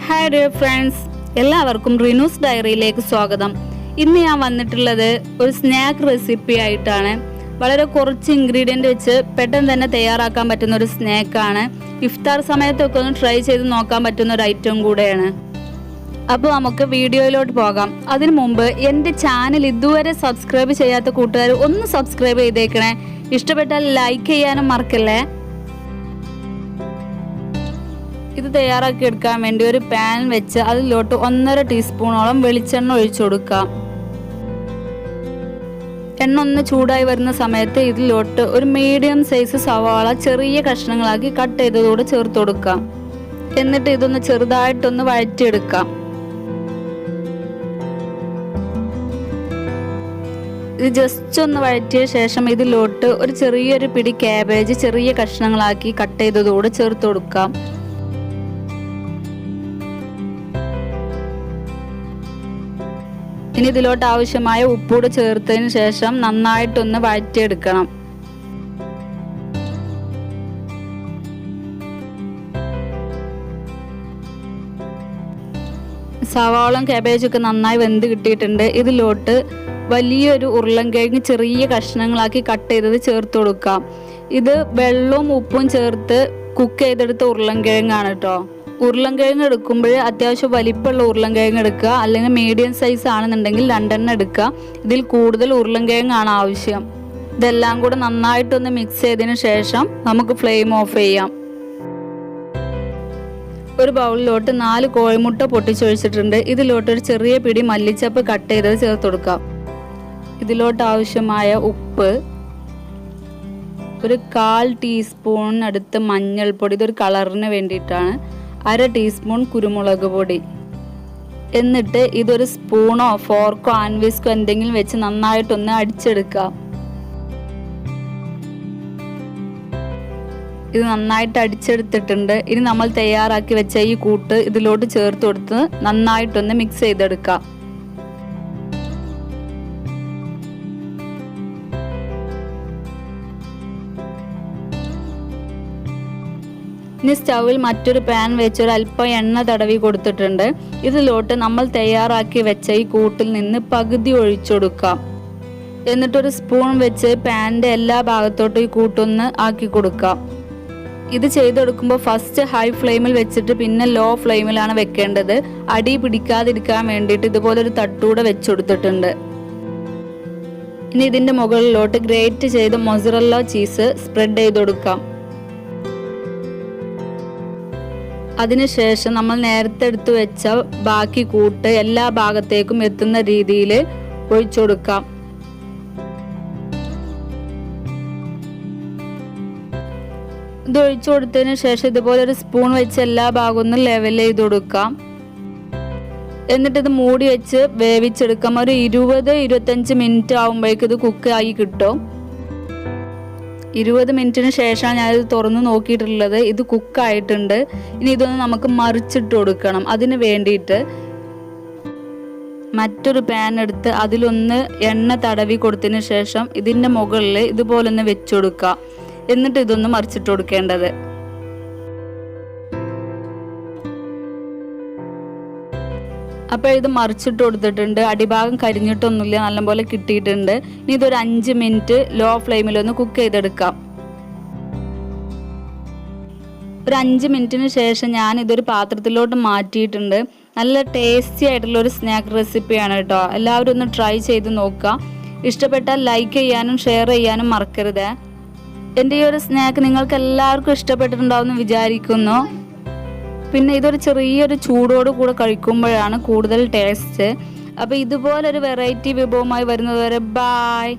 Hi dear friends, എല്ലാവർക്കും റിനൂസ് ഡയറിയിലേക്ക് സ്വാഗതം. ഇന്ന് ഞാൻ വന്നിട്ടുള്ളത് ഒരു സ്നാക്ക് റെസിപ്പി ആയിട്ടാണ്. വളരെ കുറച്ച് ഇൻഗ്രീഡിയന്റ് വെച്ച് പെട്ടെന്ന് തന്നെ തയ്യാറാക്കാൻ പറ്റുന്ന ഒരു സ്നാക്കാണ്. ഇഫ്താർ സമയത്തൊക്കെ ഒന്ന് ട്രൈ ചെയ്ത് നോക്കാൻ പറ്റുന്ന ഒരു ഐറ്റം കൂടെയാണ്. അപ്പോൾ നമുക്ക് വീഡിയോയിലോട്ട് പോകാം. അതിനു മുമ്പ് എൻ്റെ ചാനൽ ഇതുവരെ സബ്സ്ക്രൈബ് ചെയ്യാത്ത കൂട്ടുകാർ ഒന്ന് സബ്സ്ക്രൈബ് ചെയ്തേക്കണേ. ഇഷ്ടപ്പെട്ടാൽ ലൈക്ക് ചെയ്യാനും മറക്കല്ലേ. ഇത് തയ്യാറാക്കി എടുക്കാൻ വേണ്ടി ഒരു പാൻ വെച്ച് അതിലോട്ട് 1.5 ടീസ്പൂണോളം വെളിച്ചെണ്ണ ഒഴിച്ചു കൊടുക്കാം. എണ്ണ ഒന്ന് ചൂടായി വരുന്ന സമയത്ത് ഇതിലോട്ട് ഒരു മീഡിയം സൈസ് സവാള ചെറിയ കഷ്ണങ്ങളാക്കി കട്ട് ചെയ്തതോടെ ചേർത്ത് കൊടുക്കാം. എന്നിട്ട് ഇതൊന്ന് ചെറുതായിട്ടൊന്ന് വഴറ്റിയെടുക്കാം. ഇത് ജസ്റ്റ് ഒന്ന് വഴറ്റിയ ശേഷം ഇതിലോട്ട് ഒരു ചെറിയൊരു പിടി ക്യാബേജ് ചെറിയ കഷ്ണങ്ങളാക്കി കട്ട് ചെയ്തതോടെ ചേർത്ത് കൊടുക്കാം. ഇനി ഇതിലോട്ട് ആവശ്യമായ ഉപ്പൂടെ ചേർത്തതിന് ശേഷം നന്നായിട്ടൊന്ന് വഴറ്റിയെടുക്കണം. സവാളയും ക്യാബേജൊക്കെ നന്നായി വെന്ത് കിട്ടിയിട്ടുണ്ട്. ഇതിലോട്ട് വലിയൊരു ഉരുളൻകിഴങ്ങ് ചെറിയ കഷ്ണങ്ങളാക്കി കട്ട് ചെയ്തത് ചേർത്ത് കൊടുക്കാം. ഇത് വെള്ളവും ഉപ്പും ചേർത്ത് കുക്ക് ചെയ്തെടുത്ത ഉരുളൻകിഴങ്ങാണ് കേട്ടോ. ഉരുളൻകിഴങ്ങ് എടുക്കുമ്പോൾ അത്യാവശ്യം വലിപ്പമുള്ള ഉരുളൻകിഴങ്ങ് എടുക്കുക, അല്ലെങ്കിൽ മീഡിയം സൈസ് ആണെന്നുണ്ടെങ്കിൽ 2 എണ്ണം എടുക്കുക. ഇതിൽ കൂടുതൽ ഉരുളൻകിഴങ്ങാണ് ആവശ്യം. ഇതെല്ലാം കൂടെ നന്നായിട്ടൊന്ന് മിക്സ് ചെയ്തതിന് ശേഷം നമുക്ക് ഫ്ലെയിം ഓഫ് ചെയ്യാം. ഒരു ബൗളിലോട്ട് 4 കോഴിമുട്ട പൊട്ടിച്ചൊഴിച്ചിട്ടുണ്ട്. ഇതിലോട്ട് ഒരു ചെറിയ പിടി മല്ലിച്ചപ്പ് കട്ട് ചെയ്തത് ചേർത്ത് കൊടുക്കാം. ഇതിലോട്ട് ആവശ്യമായ ഉപ്പ്, ഒരു 1/4 ടീസ്പൂണിനടുത്ത് മഞ്ഞൾപ്പൊടി, ഇതൊരു കളറിന് വേണ്ടിയിട്ടാണ്, 1/2 ടീസ്പൂൺ കുരുമുളക് പൊടി. എന്നിട്ട് ഇതൊരു സ്പൂണോ ഫോർക്കോ ആൻവിസ്കോ എന്തെങ്കിലും വെച്ച് നന്നായിട്ടൊന്ന് അടിച്ചെടുക്കാം. ഇത് നന്നായിട്ട് അടിച്ചെടുത്തിട്ടുണ്ട്. ഇനി നമ്മൾ തയ്യാറാക്കി വെച്ച ഈ കൂട്ട് ഇതിലോട്ട് ചേർത്ത് കൊടുത്ത് നന്നായിട്ടൊന്ന് മിക്സ് ചെയ്തെടുക്കാം. ഇനി സ്റ്റൗവിൽ മറ്റൊരു പാൻ വെച്ച് ഒരു അല്പം എണ്ണ തടവി കൊടുത്തിട്ടുണ്ട്. ഇതിലോട്ട് നമ്മൾ തയ്യാറാക്കി വെച്ച ഈ കൂട്ടിൽ നിന്ന് പകുതി ഒഴിച്ചു കൊടുക്കാം. എന്നിട്ടൊരു സ്പൂൺ വെച്ച് പാനിന്റെ എല്ലാ ഭാഗത്തോട്ടും ഈ കൂട്ടൊന്ന് ആക്കി കൊടുക്കാം. ഇത് ചെയ്തെടുക്കുമ്പോൾ ഫസ്റ്റ് ഹൈ ഫ്ലെയിമിൽ വെച്ചിട്ട് പിന്നെ ലോ ഫ്ലെയിമിലാണ് വെക്കേണ്ടത്. അടി പിടിക്കാതിരിക്കാൻ വേണ്ടിയിട്ട് ഇതുപോലൊരു തട്ടൂടെ വെച്ചു കൊടുത്തിട്ടുണ്ട്. ഇനി ഇതിന്റെ മുകളിലോട്ട് ഗ്രേറ്റ് ചെയ്ത് മൊസറല്ല ചീസ് സ്പ്രെഡ് ചെയ്ത് കൊടുക്കാം. അതിനുശേഷം നമ്മൾ നേരത്തെ എടുത്തു വെച്ച ബാക്കി കൂട്ട് എല്ലാ ഭാഗത്തേക്കും എത്തുന്ന രീതിയിൽ ഒഴിച്ചു കൊടുക്കാം. ഇത് ഒഴിച്ചു കൊടുത്തതിന് ശേഷം ഇതുപോലെ ഒരു സ്പൂൺ വെച്ച് എല്ലാ ഭാഗവും ഒന്ന് ലെവൽ ചെയ്ത് കൊടുക്കാം. എന്നിട്ട് ഇത് മൂടി വെച്ച് വേവിച്ചെടുക്കാം. ഒരു 20-25 മിനിറ്റ് ആകുമ്പോഴേക്കും ഇത് കുക്ക് ആയി കിട്ടും. 20 മിനിറ്റിന് ശേഷമാണ് ഞാനിത് തുറന്ന് നോക്കിയിട്ടുള്ളത്. ഇത് കുക്കായിട്ടുണ്ട്. ഇനി ഇതൊന്ന് നമുക്ക് മറിച്ചിട്ട് കൊടുക്കണം. അതിന് വേണ്ടിയിട്ട് മറ്റൊരു പാൻ എടുത്ത് അതിലൊന്ന് എണ്ണ തടവി കൊടുത്തതിന് ശേഷം ഇതിൻ്റെ മുകളിൽ ഇതുപോലൊന്ന് വെച്ചു കൊടുക്കുക. എന്നിട്ട് ഇതൊന്ന് മറിച്ചിട്ട് കൊടുക്കേണ്ടത്. അപ്പോൾ ഇത് മറിച്ചിട്ട് കൊടുത്തിട്ടുണ്ട്. അടിഭാഗം കരിഞ്ഞിട്ടൊന്നുമില്ല, നല്ലപോലെ കിട്ടിയിട്ടുണ്ട്. ഇനി ഇതൊരു 5 മിനിറ്റ് ലോ ഫ്ലെയിമിലൊന്ന് കുക്ക് ചെയ്തെടുക്കാം. ഒരു 5 മിനിറ്റിന് ശേഷം ഞാൻ ഇതൊരു പാത്രത്തിലോട്ട് മാറ്റിയിട്ടുണ്ട്. നല്ല ടേസ്റ്റി ആയിട്ടുള്ള ഒരു സ്നാക്ക് റെസിപ്പിയാണ് കേട്ടോ. എല്ലാവരും ഒന്ന് ട്രൈ ചെയ്ത് നോക്കുക. ഇഷ്ടപ്പെട്ടാൽ ലൈക്ക് ചെയ്യാനും ഷെയർ ചെയ്യാനും മറക്കരുത്. എൻ്റെ ഈ ഒരു സ്നാക്ക് നിങ്ങൾക്ക് എല്ലാവർക്കും ഇഷ്ടപ്പെട്ടിട്ടുണ്ടാവുമെന്ന് വിചാരിക്കുന്നു. പിന്നെ ഇതൊരു ചെറിയൊരു ചൂടോട് കൂടെ കഴിക്കുമ്പോഴാണ് കൂടുതൽ ടേസ്റ്റ്. അപ്പോൾ ഇതുപോലൊരു വെറൈറ്റി വിഭവമായി വരുന്നത് വരെ ബൈ.